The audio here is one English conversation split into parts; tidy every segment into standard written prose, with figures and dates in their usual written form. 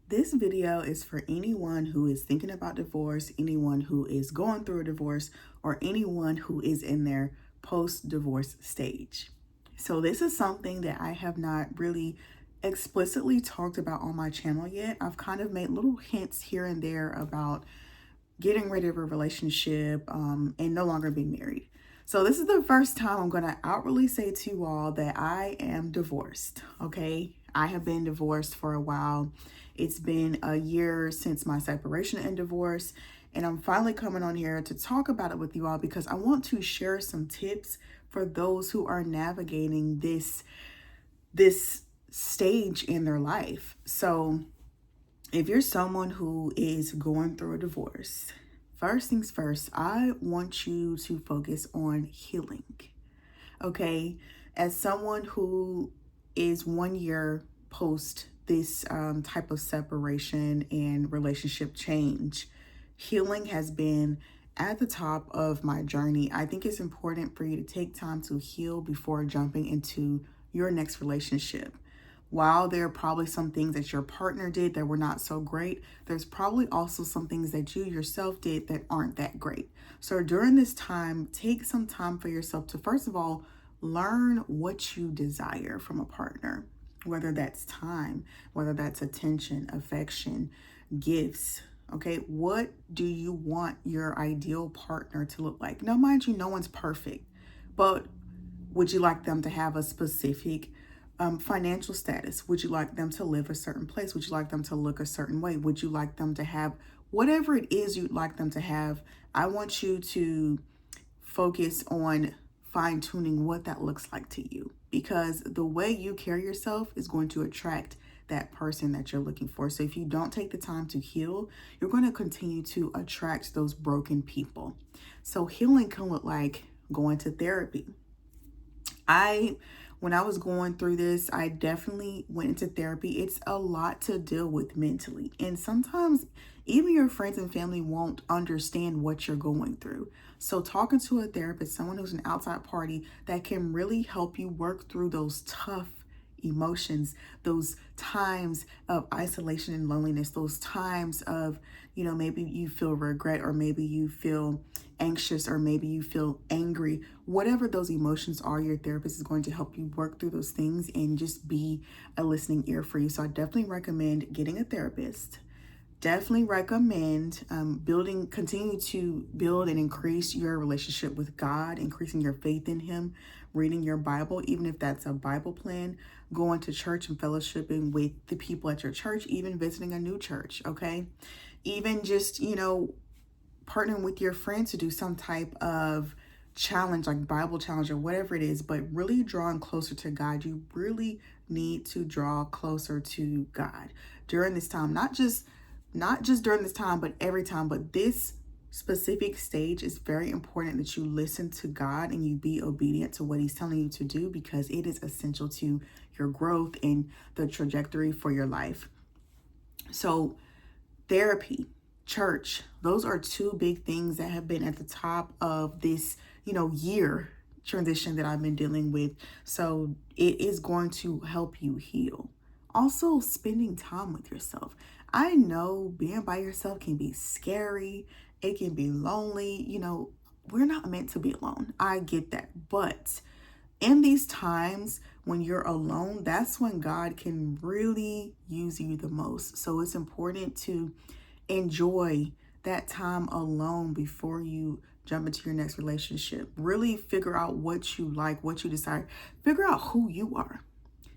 This video is for anyone who is thinking about divorce, anyone who is going through a divorce, or anyone who is in their post-divorce stage. So this is something that I have not really explicitly talked about on my channel yet. I've kind of made little hints here and there about getting rid of a relationship and no longer being married. So this is the first time I'm going to outwardly say to you all that I am divorced, okay? I have been divorced for a while. It's been a year since my separation and divorce, and I'm finally coming on here to talk about it with you all because I want to share some tips for those who are navigating this stage in their life. So if you're someone who is going through a divorce, first things first, I want you to focus on healing. Okay, as someone who is 1 year post this type of separation and relationship change, healing has been at the top of my journey. I think it's important for you to take time to heal before jumping into your next relationship. While there are probably some things that your partner did that were not so great, there's probably also some things that you yourself did that aren't that great. So during this time, take some time for yourself to, first of all, learn what you desire from a partner, whether that's time, whether that's attention, affection, gifts. Okay, what do you want your ideal partner to look like? Now, mind you, no one's perfect, but would you like them to have a specific financial status? Would you like them to live a certain place? Would you like them to look a certain way? Would you like them to have whatever it is you'd like them to have? I want you to focus on fine tuning what that looks like to you, because the way you carry yourself is going to attract that person that you're looking for. So if you don't take the time to heal, you're going to continue to attract those broken people. So healing can look like going to therapy. When I was going through this, I definitely went into therapy. It's a lot to deal with mentally. And sometimes even your friends and family won't understand what you're going through. So talking to a therapist, someone who's an outside party that can really help you work through those tough emotions, those times of isolation and loneliness, those times of, maybe you feel regret, or maybe you feel anxious, or maybe you feel angry. Whatever those emotions are, your therapist is going to help you work through those things and just be a listening ear for you. So I definitely recommend getting a therapist. Definitely recommend continue to build and increase your relationship with God, increasing your faith in Him, reading your Bible, even if that's a Bible plan, going to church and fellowshipping with the people at your church, even visiting a new church, okay? Even just, partnering with your friends to do some type of challenge, like Bible challenge or whatever it is, but really drawing closer to God. You really need to draw closer to God during this time, not just during this time, but every time. But this specific stage is very important that you listen to God and you be obedient to what He's telling you to do, because it is essential to your growth and the trajectory for your life. So therapy, church, those are two big things that have been at the top of this, year transition that I've been dealing with. So it is going to help you heal. Also, spending time with yourself. I know being by yourself can be scary. It can be lonely. We're not meant to be alone. I get that. But in these times when you're alone, that's when God can really use you the most. So it's important to enjoy that time alone before you jump into your next relationship. Really figure out what you like, what you desire. Figure out who you are.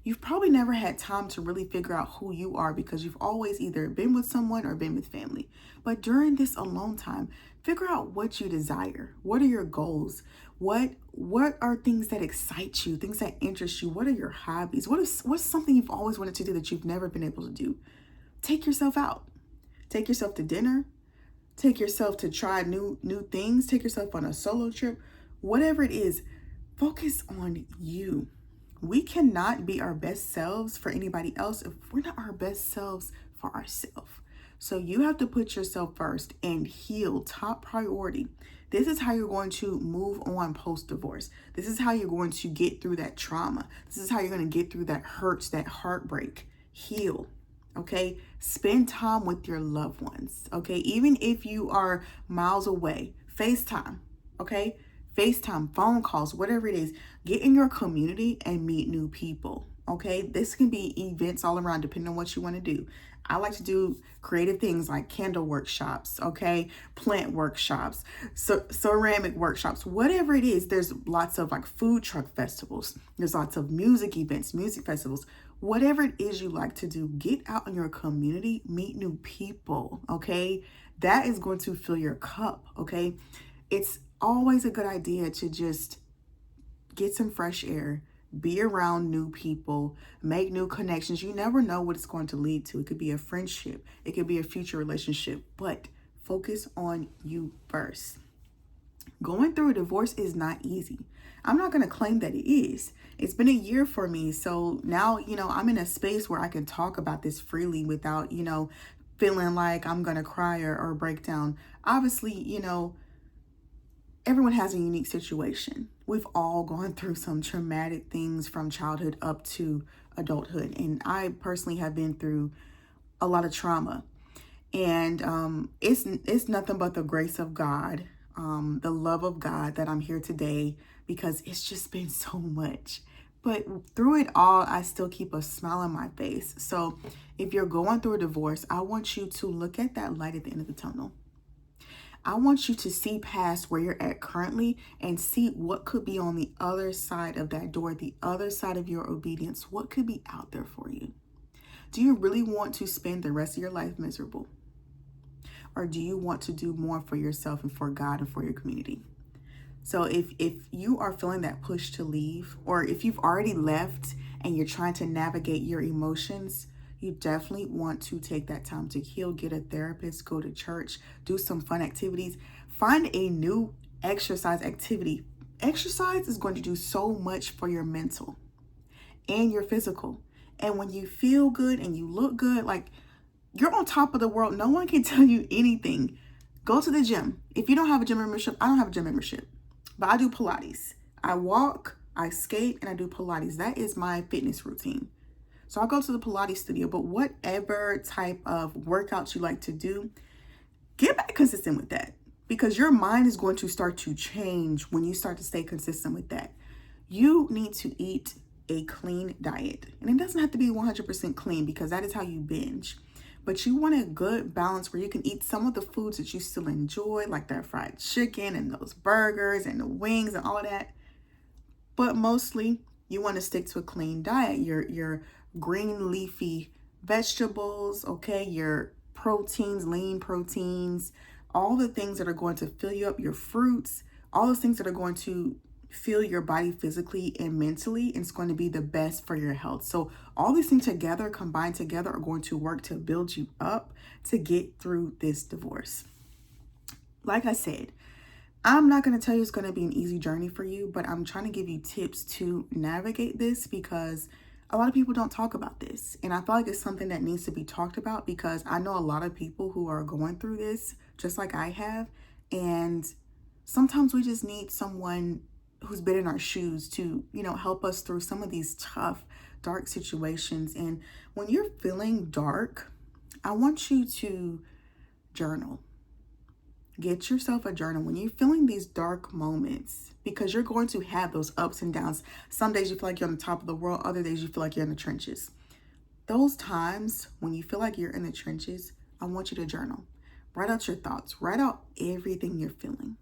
You've probably never had time to really figure out who you are because you've always either been with someone or been with family. But during this alone time, figure out what you desire. What are your goals? What are things that excite you, things that interest you? What are your hobbies? What's something you've always wanted to do that you've never been able to do? Take yourself out. Take yourself to dinner. Take yourself to try new things. Take yourself on a solo trip. Whatever it is, focus on you. We cannot be our best selves for anybody else if we're not our best selves for ourselves. So you have to put yourself first and heal, top priority. This is how you're going to move on post-divorce. This is how you're going to get through that trauma. This is how you're going to get through that hurts, that heartbreak. Heal, Okay, spend time with your loved ones. Okay, even if you are miles away, FaceTime. Okay, FaceTime, phone calls, whatever it is, get in your community and meet new people. Okay, this can be events all around depending on what you want to do. I like to do creative things like candle workshops, okay, plant workshops, ceramic workshops, whatever it is. There's lots of like food truck festivals. There's lots of music events, music festivals. Whatever it is you like to do, get out in your community, meet new people, okay? That is going to fill your cup, okay? It's always a good idea to just get some fresh air, be around new people, make new connections. You never know what it's going to lead to. It could be a friendship, it could be a future relationship, but focus on you first. Going through a divorce is not easy. I'm not going to claim that it is. It's been a year for me. So now, I'm in a space where I can talk about this freely without, feeling like I'm going to cry or break down. Obviously, everyone has a unique situation. We've all gone through some traumatic things from childhood up to adulthood. And I personally have been through a lot of trauma. And it's nothing but the grace of God, the love of God that I'm here today, because it's just been so much. But through it all, I still keep a smile on my face. So if you're going through a divorce, I want you to look at that light at the end of the tunnel. I want you to see past where you're at currently and see what could be on the other side of that door, the other side of your obedience. What could be out there for you? Do you really want to spend the rest of your life miserable? Or do you want to do more for yourself and for God and for your community? So if you are feeling that push to leave, or if you've already left and you're trying to navigate your emotions, you definitely want to take that time to heal, get a therapist, go to church, do some fun activities, find a new exercise activity. Exercise is going to do so much for your mental and your physical. And when you feel good and you look good, like you're on top of the world, no one can tell you anything. Go to the gym. If you don't have a gym membership, I don't have a gym membership, but I do Pilates. I walk, I skate, and I do Pilates. That is my fitness routine. So I'll go to the Pilates studio, but whatever type of workouts you like to do, get back consistent with that, because your mind is going to start to change when you start to stay consistent with that. You need to eat a clean diet, and it doesn't have to be 100% clean, because that is how you binge. But you want a good balance where you can eat some of the foods that you still enjoy, like that fried chicken and those burgers and the wings and all of that. But mostly you want to stick to a clean diet. Your green leafy vegetables, okay, your proteins, lean proteins, all the things that are going to fill you up, your fruits, all those things that are going to fill your body physically and mentally, and it's going to be the best for your health. So all these things together, combined together, are going to work to build you up to get through this divorce. Like I said, I'm not going to tell you it's going to be an easy journey for you, but I'm trying to give you tips to navigate this, because a lot of people don't talk about this. And I feel like it's something that needs to be talked about, because I know a lot of people who are going through this just like I have. And sometimes we just need someone who's been in our shoes to, help us through some of these tough, dark situations. And when you're feeling dark, I want you to journal. Get yourself a journal when you're feeling these dark moments, because you're going to have those ups and downs. Some days you feel like you're on the top of the world. Other days you feel like you're in the trenches. Those times when you feel like you're in the trenches, I want you to journal. Write out your thoughts. Write out everything you're feeling.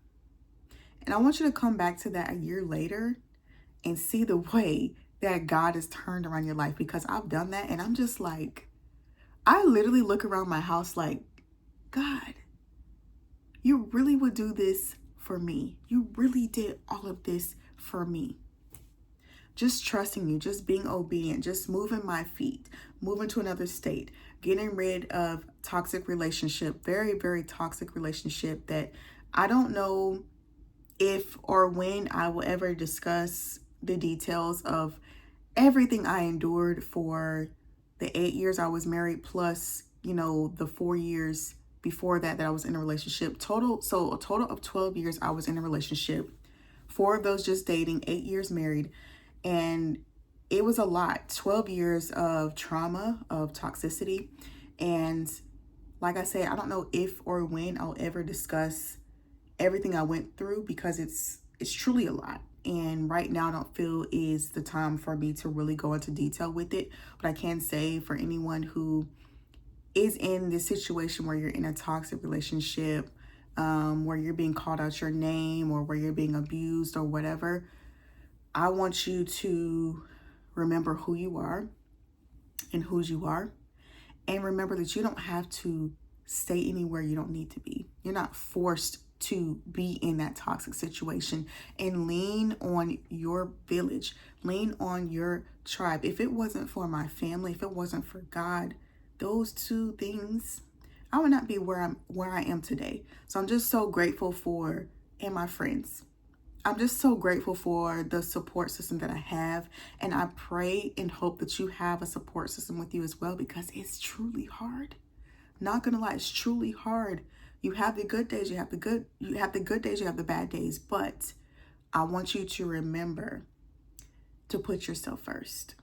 And I want you to come back to that a year later and see the way that God has turned around your life, because I've done that. And I'm just like, I literally look around my house like, God, you really would do this for me. You really did all of this for me. Just trusting you, just being obedient, just moving my feet, moving to another state, getting rid of toxic relationship, very, very toxic relationship that I don't know if or when I will ever discuss the details of everything I endured for the 8 years I was married, plus, the 4 years before that I was in a relationship. So a total of 12 years I was in a relationship. 4 of those just dating, 8 years married. And it was a lot. 12 years of trauma, of toxicity. And like I said, I don't know if or when I'll ever discuss everything I went through because it's truly a lot. And right now I don't feel is the time for me to really go into detail with it. But I can say for anyone who is in this situation where you're in a toxic relationship, where you're being called out your name or where you're being abused or whatever, I want you to remember who you are and whose you are. And remember that you don't have to stay anywhere you don't need to be. You're not forced to be in that toxic situation. And lean on your village, lean on your tribe. If it wasn't for my family, if it wasn't for God, those two things, I would not be where I am today. So I'm just so grateful for, and my friends, I'm just so grateful for the support system that I have. And I pray and hope that you have a support system with you as well, because it's truly hard. Not gonna lie, it's truly hard. You have the good days, you have the good days, you have the bad days. But I want you to remember to put yourself first.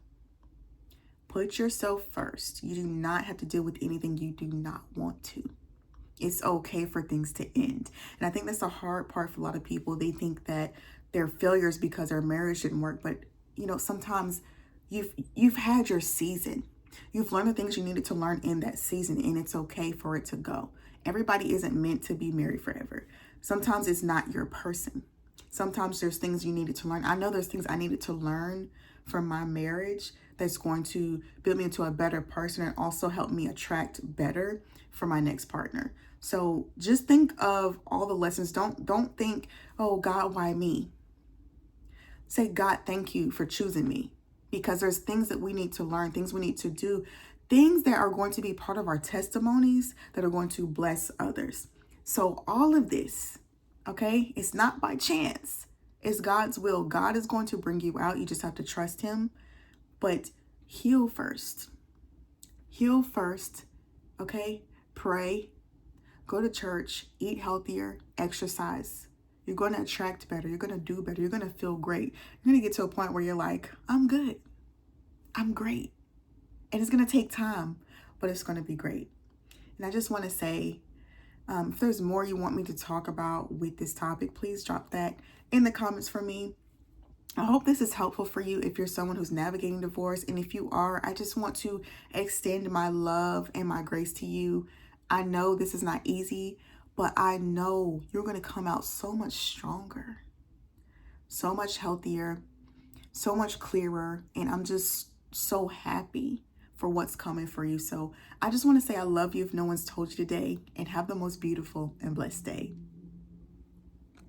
Put yourself first. You do not have to deal with anything you do not want to. It's okay for things to end. And I think that's the hard part for a lot of people. They think that they're failures because their marriage didn't work. But you know, sometimes you've had your season. You've learned the things you needed to learn in that season, and it's okay for it to go. Everybody isn't meant to be married forever. Sometimes it's not your person. Sometimes there's things you needed to learn. I know there's things I needed to learn from my marriage that's going to build me into a better person and also help me attract better for my next partner. So just think of all the lessons. Don't think, oh God, why me? Say, God, thank you for choosing me, because there's things that we need to learn, things we need to do, things that are going to be part of our testimonies that are going to bless others. So all of this, okay, it's not by chance. It's God's will. God is going to bring you out. You just have to trust him. But heal first. Heal first, okay? Pray. Go to church. Eat healthier. Exercise. You're going to attract better. You're going to do better. You're going to feel great. You're going to get to a point where you're like, I'm good. I'm great. And it's going to take time, but it's going to be great. And I just want to say, if there's more you want me to talk about with this topic, please drop that in the comments for me. I hope this is helpful for you if you're someone who's navigating divorce. And if you are, I just want to extend my love and my grace to you. I know this is not easy, but I know you're going to come out so much stronger, so much healthier, so much clearer. And I'm just so happy for what's coming for you. So I just want to say I love you if no one's told you today, and have the most beautiful and blessed day.